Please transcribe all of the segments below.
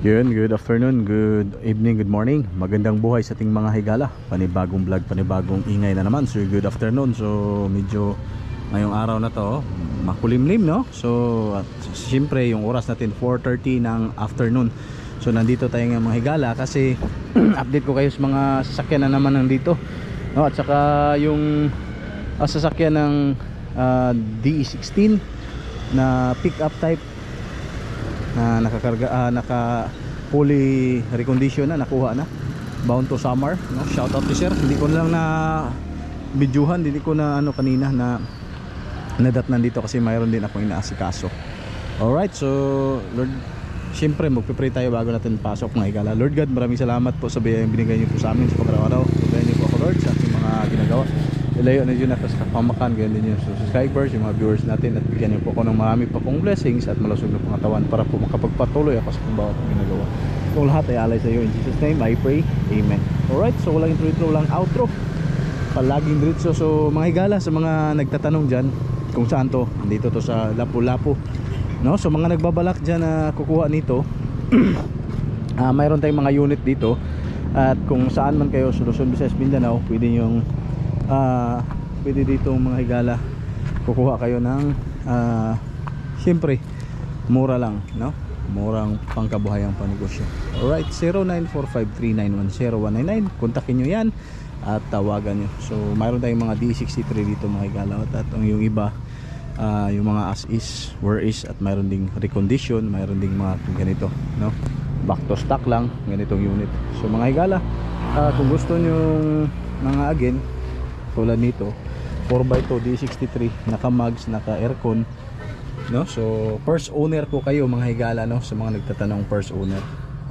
Yun, good afternoon, good evening, good morning. Magandang buhay sa ating mga higala. Panibagong vlog, panibagong ingay na naman. So good afternoon. So medyo ngayong araw na to makulimlim, no? So at siyempre yung oras natin 4:30 ng afternoon. So nandito tayo ng mga higala kasi update ko kayo sa mga sasakyan na naman nandito, no? At saka yung sasakyan ng DE16 na pick up type na nakakarga, naka fully recondition na, nakuha na, bound to summer, no? Shout out to sir, hindi ko lang na videohan, hindi ko na ano kanina na nadat nandito kasi mayroon din ako inaasikaso. Alright, so Lord, siyempre magpipray tayo bago natin pasok mga higala. Lord God, maraming salamat po sa biyayang binigay niyo po sa amin sa pag-araw-araw. Tugayan niyo po ako Lord sa ating mga ginagawa. Ilayo na dyan natin sa kapamakan, ganyan din yung subscribers, yung mga viewers natin, at bigyan niyo po ako ng marami pa pong blessings at malusog na pangatawan para po makapagpatuloy ako sa kung bawat ginagawa. Kung lahat ay alay sa iyo, in Jesus name I pray, Amen. Alright, so walang intro lang, outro, palaging diretso. So mga higala, sa mga nagtatanong dyan kung saan to, dito to sa Lapu-Lapu, no? So mga nagbabalak dyan na kukuha nito, mayroon tayong mga unit dito, at kung saan man kayo, Luzon, Visayas, Mindanao, pwede yung pwede dito mga higala kukuha kayo ng siyempre mura lang, no? Murang pangkabuhayang panegosyo. Alright, 0945391099, kontakin nyo yan at tawagan nyo. So mayroon tayong mga D63 dito mga higala, at yung iba yung mga as is, where is, at mayroon ding recondition, mayroon ding mga ganito, no? Back to stock lang ganitong unit. So mga higala, kung gusto nyo mga again tulad nito 4x2 D63, naka mags, naka aircon, no? So first owner po kayo mga higala, no? Sa mga nagtatanong, first owner.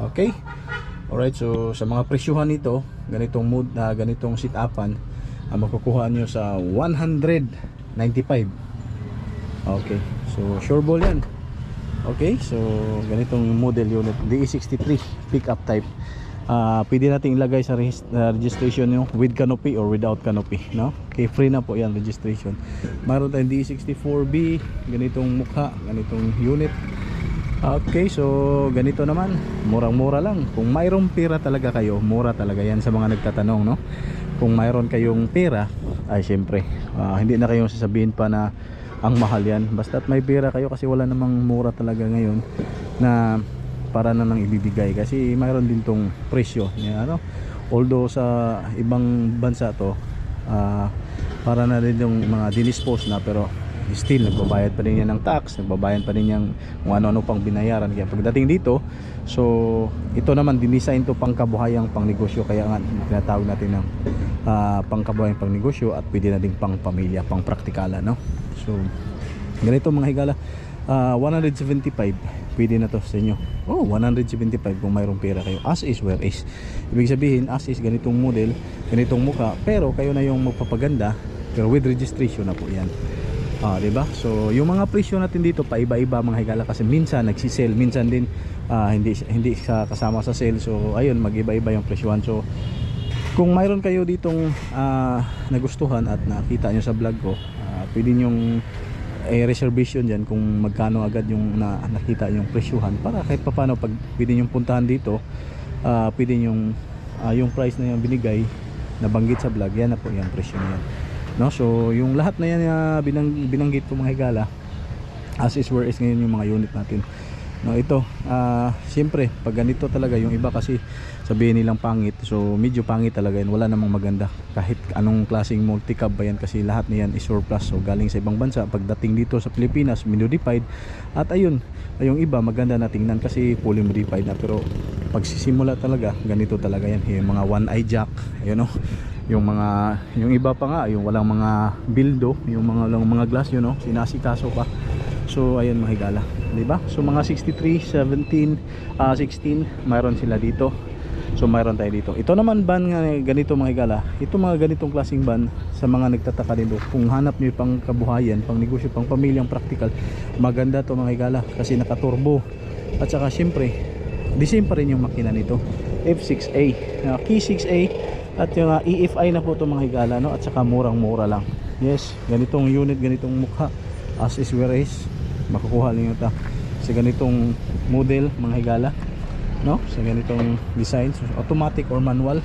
Okay, alright, so sa mga presyuhan nito, ganitong mood, ganitong sit upan, makukuha nyo sa 195. Okay, so sure ball yan. Okay, so ganitong model unit DE63 pick up type. Pwede natin ilagay sa registration nyo with canopy or without canopy, no? Okay, free na po yan registration. Mayroon tayong D64B, ganitong mukha, ganitong unit. Okay, so ganito naman, murang-mura lang. Kung mayroong pera talaga kayo, mura talaga yan sa mga nagtatanong, no? Kung mayroon kayong pera, ay syempre, hindi na kayong sasabihin pa na ang mahal yan. Basta't may pera kayo, kasi wala namang mura talaga ngayon na para na nang ibibigay, kasi mayroon din tong presyo niya, ano? Although sa ibang bansa to para na din yung mga dinispose na, pero still nagbabayad pa rin yan ng tax, nagbabayad pa rin yan kung ano-ano pang binayaran. Kaya pagdating dito, so ito naman dinisign to pang kabuhayang pang negosyo, kaya nga tinatawag natin ng pang kabuhayang pang negosyo, at pwede na din pang pamilya, pang praktikala, no? So ganito mga higala, 175 pwede na to sa inyo. 175 kung mayroong pera kayo. As is, where is. Ibig sabihin, as is, ganitong model, ganitong muka, pero kayo na yung magpapaganda, pero with registration na po yan. Diba? So yung mga presyo natin dito paiba-iba mga higala, kasi minsan nagsisale, minsan din hindi kasama sa sale. So ayun, mag-iba-iba yung presyohan. So kung mayroon kayo ditong nagustuhan at nakita nyo sa vlog ko, pwede nyong reservation dyan kung magkano agad yung nakita yung presyuhan, para kahit pa paano pag pwede nyong puntahan dito, pwede nyong yung price na yung binigay na banggit sa vlog, yan na po yung presyo na yan, no? So yung lahat na yan binanggit po mga higala, as is where is ngayon yung mga unit natin, no? Ito siyempre pag ganito talaga, yung iba kasi sabihin nilang pangit, so medyo pangit talaga yan, wala namang maganda kahit anong klaseng multi-cab ba yan, kasi lahat na yan is surplus, so galing sa ibang bansa, pagdating dito sa Pilipinas modified. At ayun, yung iba maganda na tingnan kasi fully modified na, pero pagsisimula talaga ganito talaga yan, yung mga one eye jack, ayun, no? Yung iba pa nga, yung walang mga bildo, yung mga glass, yun, no? Sinasikaso pa. So ayun mga higala, diba? So mga 63, 17, 16 mayroon sila dito. So mayroon tayo dito. Ito naman van nga ganito mga higala. Ito mga ganitong klaseng van, sa mga nagtataka dito, kung hanap niyo pang kabuhayan, pang negosyo, pang pamilyang practical, maganda to mga higala, kasi naka-turbo. At saka syempre, the same pa rin yung makina nito, F6A, Key 6A, at yung EFI na po to mga higala, no? At saka murang-mura lang. Yes, ganitong unit, ganitong mukha, as is where is, makukuha ninyo ta sa ganitong model mga higala. no, sa ganitong design. So, automatic or manual,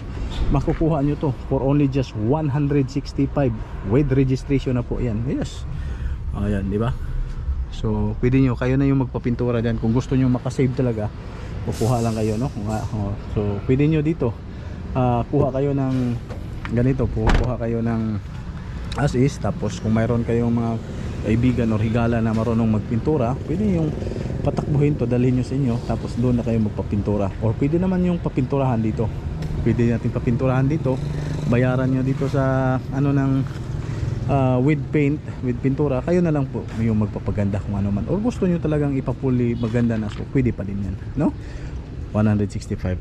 makukuha nyo to for only just 165 with registration na po yan. Yes, ayan, di ba? So pwede nyo, kayo na yung magpapintura dyan. Kung gusto nyo makasave talaga, kukuha lang kayo, no? So pwede nyo dito kuha kayo ng ganito, kuha kayo ng as is. Tapos kung mayroon kayong mga kaibigan o higala na marunong magpintura, pwede yung patakbuhin to, dalhin nyo sa inyo, tapos doon na kayo magpapintura. Or pwede naman yung papinturahan dito, pwede natin papinturahan dito, bayaran nyo dito sa ano ng with paint, with pintura, kayo na lang po yung magpapaganda kung ano man. Or gusto nyo talagang ipapuli maganda na, so pwede pa din yan, no? 165.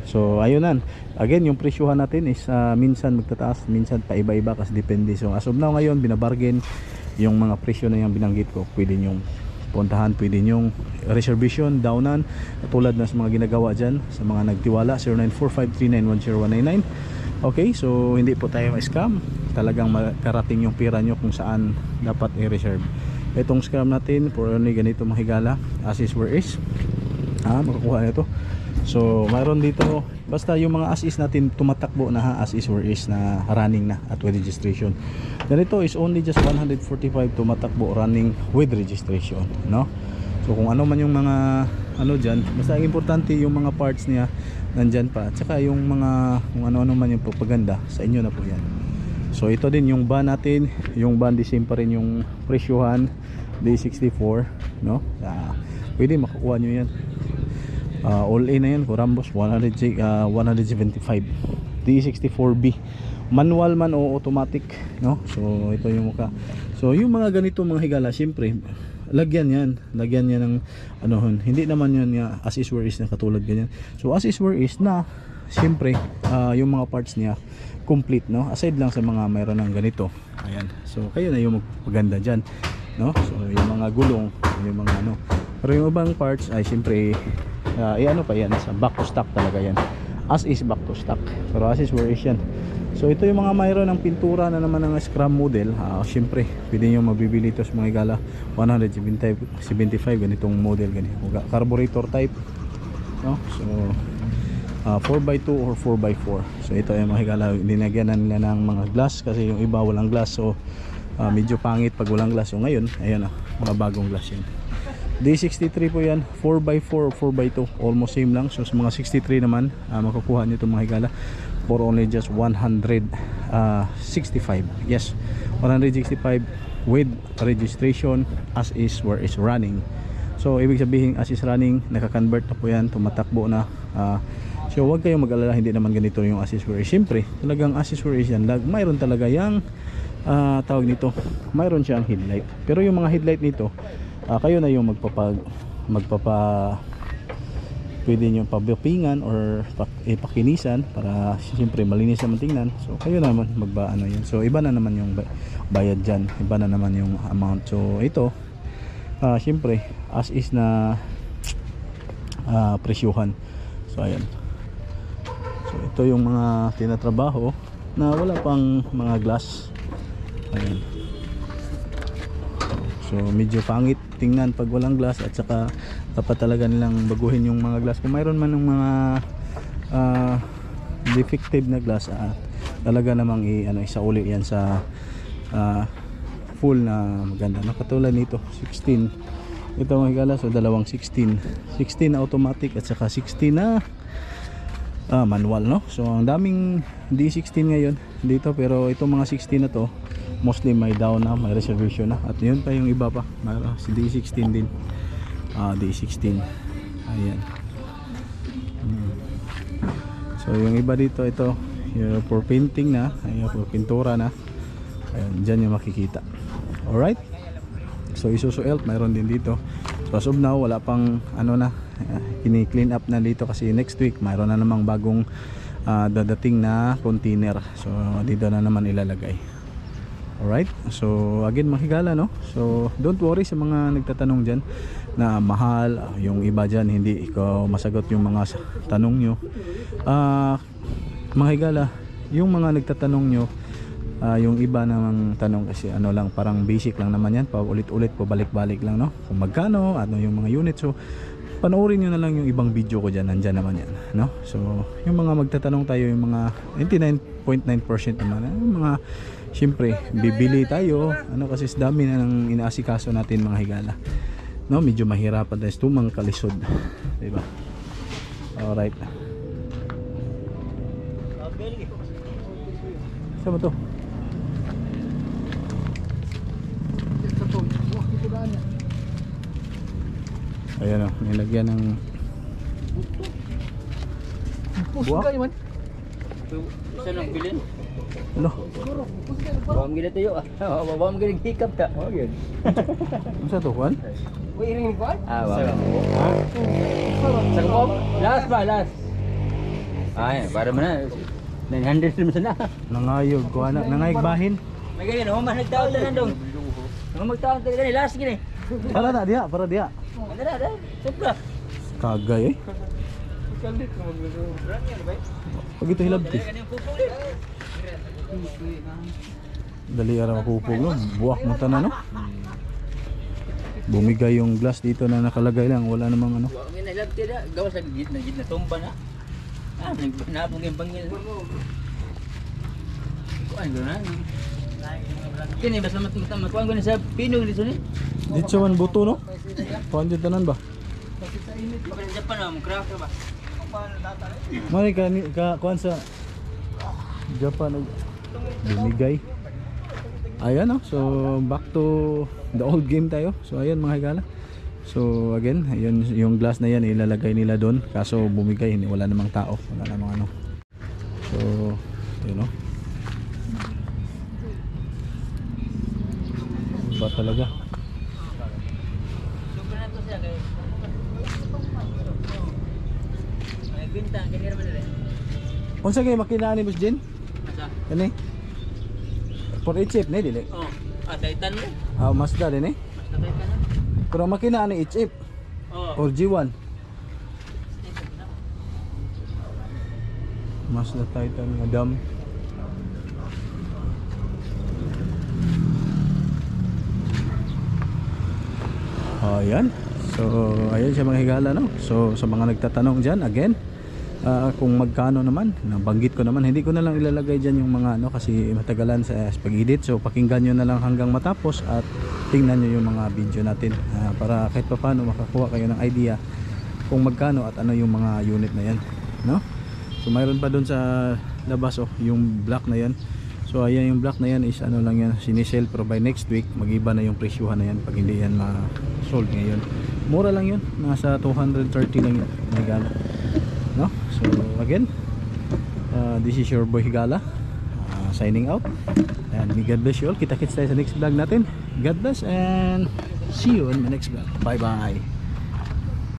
So ayun nan, again yung presyuhan natin is minsan magtataas, minsan pa iba-iba kasi depende. So as of now ngayon, binabargain yung mga presyo na yung binanggit ko. Pwede nyong puntahan, pwede nyong reservation, downan, tulad na sa mga ginagawa dyan sa mga nagtiwala. 0945391099. Okay, so hindi po tayo ma-scam, talagang makarating yung pera nyo kung saan dapat i-reserve. Itong scam natin for only ganito mga higala, as is where is, makakuha na ito. So mayroon dito, basta yung mga as is natin tumatakbo na as is where is na running na at with registration. Ganito is only just 145 tumatakbo running with registration, no? So kung ano man yung mga ano dyan, basta ang importante yung mga parts niya nandyan pa, at saka yung mga kung ano-ano man yung propaganda, sa inyo na po yan. So ito din yung van natin, yung van the same pa rin yung presyuhan, D64, no? Pwede makukuha nyo yan. All in na yan, Corambos 175 D64B, manual man o automatic, no? So ito yung mukha. So yung mga ganito mga higala, syempre lagyan yan ng ano, hindi naman yan as is where is na katulad ganyan. So as is where is na syempre yung mga parts niya complete, no? Aside lang sa mga mayroon ng ganito, ayan. So kayo na yung magpaganda dyan, no? So yung mga gulong, yung mga ano, pero yung ibang parts ay syempre ano pa yan, sa back to stock talaga yan, as is back to stock, pero as is where is yan. So ito yung mga mayroon ng pintura na naman ng scrum model. Syempre pwede nyo mabibili ito sa mga higala 175 ganitong model, ganito carburetor type, no? So 4x2 or 4x4. So ito yung mga higala, linagyan na nila ng mga glass kasi yung iba walang glass, so medyo pangit pag walang glass. So ngayon, ayan mga bagong glass yan. D63 po yan, 4x4 or 4x2, almost same lang. So sa mga 63 naman, makukuha nyo itong mga higala for only just 165. Yes, 165 with registration, as is where is running. So ibig sabihin as is running, naka-convert na po yan, tumatakbo na. So huwag kayong mag-alala, hindi naman ganito yung as is where is. Siyempre, talagang as is where is yan, mayroon talaga yung tawag nito, mayroon siyang headlight. Pero yung mga headlight nito, kayo na yung pwede nyo pabipingan or ipakinisan para siyempre malinis naman tingnan. So kayo naman ano yun. So iba na naman yung bayad dyan, iba na naman yung amount. So ito siyempre as is na presyuhan. So ayan, so ito yung mga tinatrabaho na wala pang mga glass, ayan. So medyo pangit tingnan pag walang glass, at saka dapat talaga nilang baguhin yung mga glass. Kung mayroon man ng mga defective na glass, talaga namang isauli yan sa full na maganda, no? Katulad nito 16, ito mga higala, so dalawang 16 na automatic at saka 16 na manual, no? So ang daming D16 ngayon dito, pero itong mga 16 na to mostly may down na, may reservation na. At yun pa yung iba pa, si D16 din, D16, ayan. So yung iba dito, ito yung for painting na, ayan, for pintura na, ayan, dyan yung makikita. Alright, so Isuzu Elf mayroon din dito. So as of now, wala pang ano na, kini-clean up na dito kasi next week mayroon na namang bagong dadating na container. So dito na naman ilalagay. Alright, so again mga higala, no? So don't worry sa mga nagtatanong dyan na mahal, yung iba dyan hindi ikaw masagot yung mga tanong nyo. Mga higala, yung mga nagtatanong nyo, yung iba namang tanong kasi ano lang, parang basic lang naman yan, paulit-ulit po, balik-balik lang, no? Kung magkano, ano yung mga unit. So panoorin nyo na lang yung ibang video ko dyan, nandyan naman yan, no? So yung mga magtatanong tayo, yung mga 99.9% naman, yung mga syempre bibili tayo, ano, kasi dami na ng inaasikaso natin mga higala, no? Medyo mahirapan tayo tumang kalisod, diba? Alright, saan ba to? Ayan o, nilagyan ng buwak. Saan ang bilin? Ano? Bawang gila tayo ah. Bawang gila hikap ka. Oh, yun. Ano sa to, Juan? Bawang. Sa kubom? Last ba, last. Ay, para mo na. 900 naman sana. Nangayog ko, anak. Nangayog bahin. May ganyan, humah nagtaon na nandong. Magtaon tayo ganyan, last gini. Para na, diya, para diya. Ada. Supra. Kagay eh. Pag ito hilabti. Dali ara mapupog, no? Buwak mo tanan, no? Bumigay yung glass dito na nakalagay lang, wala namang ano. Wala may nalagti na. Gawas na git na tumba na. Nagnabog yung pangil. Kuan ko na. Kini basta matuan ko na sa pinong dito ni. Dito man buto, no? Kuan dito tanan ba? Baka sa Japan na, craft ba? Mari ka kuan sa Japan bumigay. Ayan, no? So back to the old game tayo. So ayan mga higala. So again, ayun yung glass na yan ilalagay nila doon, kaso bumigay, wala namang tao, wala namang ano. So yun, no? Ba talaga? Super na to siya kay. Ay bintang kini ra man dire. Unsa kay makina ni Boss Jen? Asa? Kani? For chip na dili. Oh, Titan mo. Mazda din eh. Mas na Titan na. Pero makina ni chip Oh. or G1. Mazda Titan nga dam. Ayan. So ayan siya mga higala, no? So sa mga nagtatanong dyan, again, kung magkano naman, nabanggit ko naman, hindi ko na lang ilalagay dyan yung mga ano, kasi matagalan sa pag-edit. So pakinggan nyo na lang hanggang matapos at tingnan nyo yung mga video natin, para kahit pa paano makakuha kayo ng idea kung magkano at ano yung mga unit na yan, no? So mayroon pa doon sa labas, oh, yung black na yan. So ayan, yung black na yan is ano lang yan, sinisell, pero by next week magiba na yung presyuhan na yan pag hindi yan ma-sold ngayon. Mura lang yun, nasa 230 lang yun, Higala, no? So again, this is your boy Higala, signing out, and may God bless you all. Kita-kits tayo sa next vlog natin. God bless and see you in my next vlog. Bye bye.